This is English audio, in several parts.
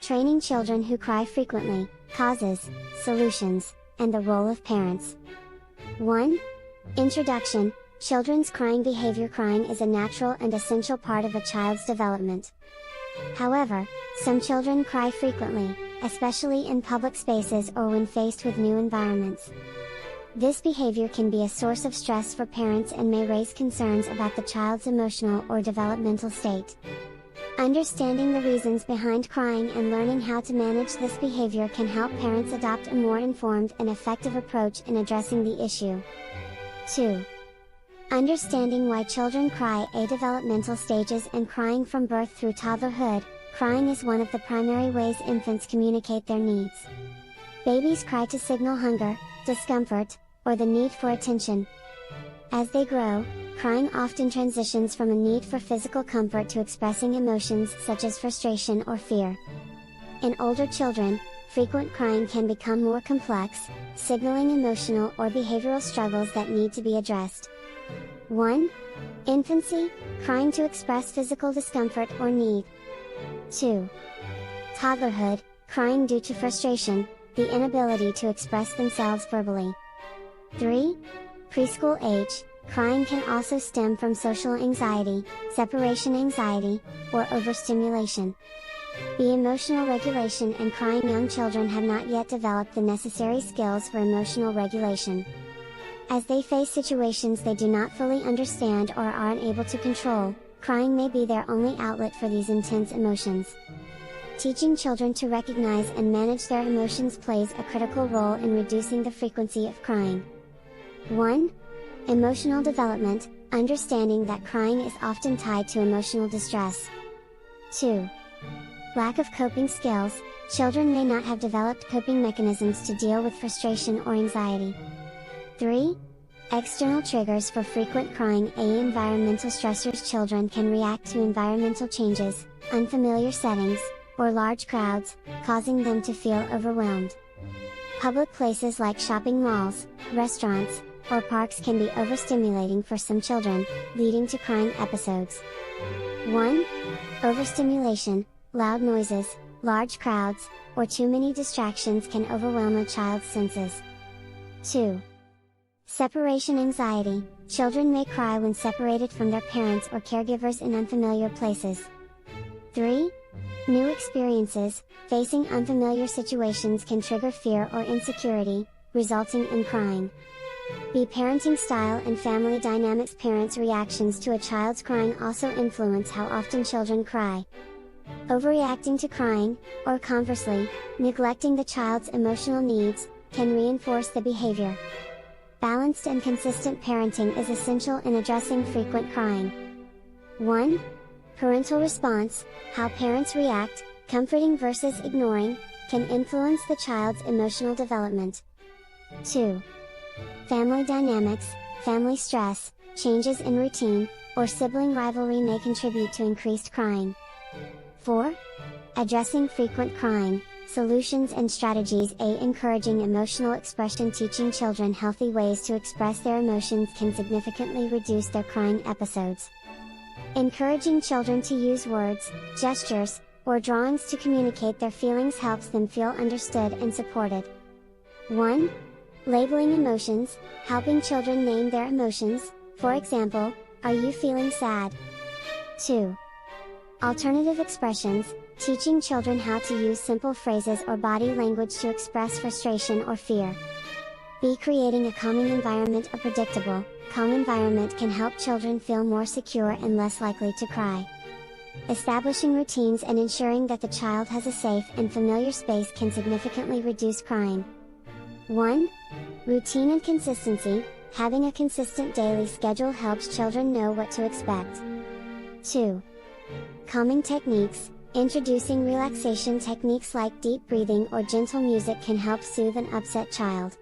Training children who cry frequently, causes, solutions, and the role of parents. 1. Introduction. Children's crying behavior. Crying is a natural and essential part of a child's development. However, some children cry frequently, especially in public spaces or when faced with new environments. This behavior can be a source of stress for parents and may raise concerns about the child's emotional or developmental state. Understanding the reasons behind crying and learning how to manage this behavior can help parents adopt a more informed and effective approach in addressing the issue. 2. Understanding why children cry. Developmental stages and crying from birth through toddlerhood. Crying is one of the primary ways infants communicate their needs. Babies cry to signal hunger, discomfort, or the need for attention. As they grow, crying often transitions from a need for physical comfort to expressing emotions such as frustration or fear. In older children, frequent crying can become more complex, signaling emotional or behavioral struggles that need to be addressed. 1. Infancy, crying to express physical discomfort or need. 2. Toddlerhood, crying due to frustration, the inability to express themselves verbally. 3. Preschool age, crying can also stem from social anxiety, separation anxiety, or overstimulation. The emotional regulation and crying. Young children have not yet developed the necessary skills for emotional regulation. As they face situations they do not fully understand or are unable to control, crying may be their only outlet for these intense emotions. Teaching children to recognize and manage their emotions plays a critical role in reducing the frequency of crying. 1. Emotional development, understanding that crying is often tied to emotional distress. 2. Lack of coping skills, children may not have developed coping mechanisms to deal with frustration or anxiety. 3. External triggers for frequent crying. Environmental stressors. Children can react to environmental changes, unfamiliar settings, or large crowds, causing them to feel overwhelmed. Public places like shopping malls, restaurants, or parks can be overstimulating for some children, leading to crying episodes. 1. Overstimulation, loud noises, large crowds, or too many distractions can overwhelm a child's senses. 2. Separation anxiety, children may cry when separated from their parents or caregivers in unfamiliar places. 3. New experiences, facing unfamiliar situations can trigger fear or insecurity, resulting in crying. The parenting style and family dynamics. Parents' reactions to a child's crying also influence how often children cry. Overreacting to crying, or conversely, neglecting the child's emotional needs, can reinforce the behavior. Balanced and consistent parenting is essential in addressing frequent crying. 1. Parental response, how parents react, comforting versus ignoring, can influence the child's emotional development. 2. Family dynamics, family stress, changes in routine, or sibling rivalry may contribute to increased crying. 4. Addressing frequent crying, solutions and strategies. Encouraging emotional expression. Teaching children healthy ways to express their emotions can significantly reduce their crying episodes. Encouraging children to use words, gestures, or drawings to communicate their feelings helps them feel understood and supported. 1. Labeling emotions, helping children name their emotions, for example, are you feeling sad? 2. Alternative expressions, teaching children how to use simple phrases or body language to express frustration or fear. B. Creating a calming environment. A predictable, calm environment can help children feel more secure and less likely to cry. Establishing routines and ensuring that the child has a safe and familiar space can significantly reduce crying. 1. Routine and consistency, having a consistent daily schedule helps children know what to expect. 2. Calming techniques, introducing relaxation techniques like deep breathing or gentle music can help soothe an upset child.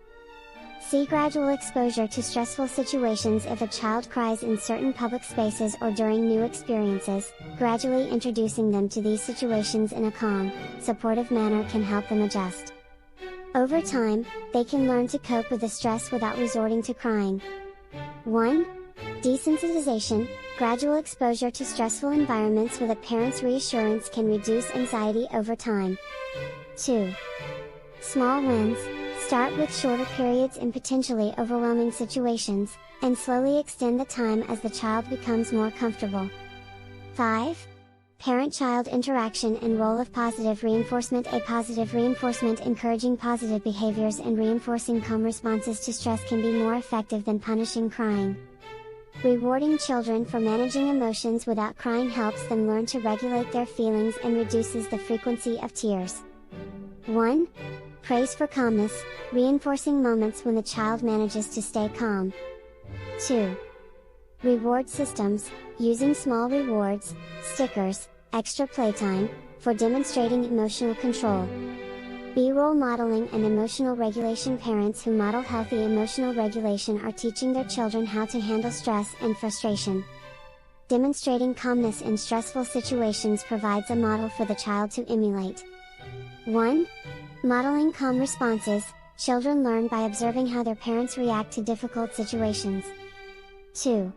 See gradual exposure to stressful situations. If a child cries in certain public spaces or during new experiences, gradually introducing them to these situations in a calm, supportive manner can help them adjust. Over time, they can learn to cope with the stress without resorting to crying. 1. Desensitization, gradual exposure to stressful environments with a parent's reassurance can reduce anxiety over time. 2. Small wins. Start with shorter periods in potentially overwhelming situations, and slowly extend the time as the child becomes more comfortable. 5. Parent-child interaction and role of positive reinforcement. A positive reinforcement encouraging positive behaviors and reinforcing calm responses to stress can be more effective than punishing crying. Rewarding children for managing emotions without crying helps them learn to regulate their feelings and reduces the frequency of tears. 1. Praise for calmness, reinforcing moments when the child manages to stay calm. 2. Reward systems, using small rewards, stickers, extra playtime, for demonstrating emotional control. B. Role modeling and emotional regulation. Parents who model healthy emotional regulation are teaching their children how to handle stress and frustration. Demonstrating calmness in stressful situations provides a model for the child to emulate. 1. Modeling calm responses. Children learn by observing how their parents react to difficult situations. 2.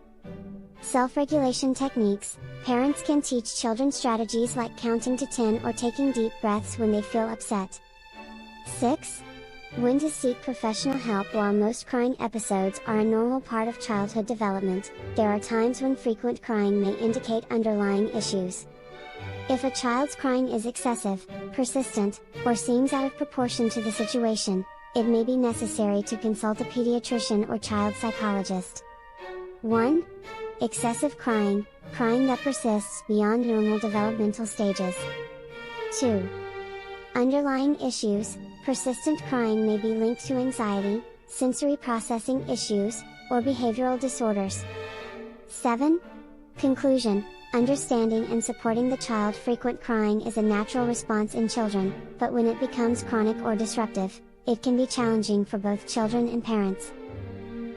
Self-regulation techniques. Parents can teach children strategies like counting to 10 or taking deep breaths when they feel upset. 6. When to seek professional help. While most crying episodes are a normal part of childhood development, there are times when frequent crying may indicate underlying issues. If a child's crying is excessive, persistent, or seems out of proportion to the situation, it may be necessary to consult a pediatrician or child psychologist. 1. Excessive crying, crying that persists beyond normal developmental stages. 2. Underlying issues. Persistent crying may be linked to anxiety, sensory processing issues, or behavioral disorders. 7. Conclusion. Understanding and supporting the child. Frequent crying is a natural response in children, but when it becomes chronic or disruptive, it can be challenging for both children and parents.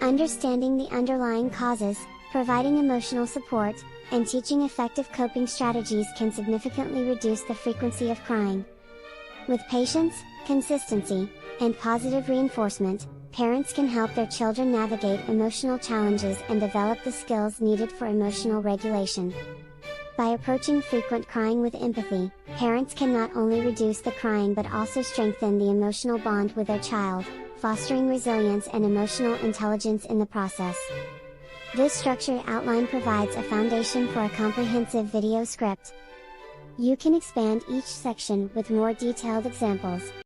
Understanding the underlying causes, providing emotional support, and teaching effective coping strategies can significantly reduce the frequency of crying. With patience, consistency, and positive reinforcement, parents can help their children navigate emotional challenges and develop the skills needed for emotional regulation. By approaching frequent crying with empathy, parents can not only reduce the crying but also strengthen the emotional bond with their child, fostering resilience and emotional intelligence in the process. This structured outline provides a foundation for a comprehensive video script. You can expand each section with more detailed examples.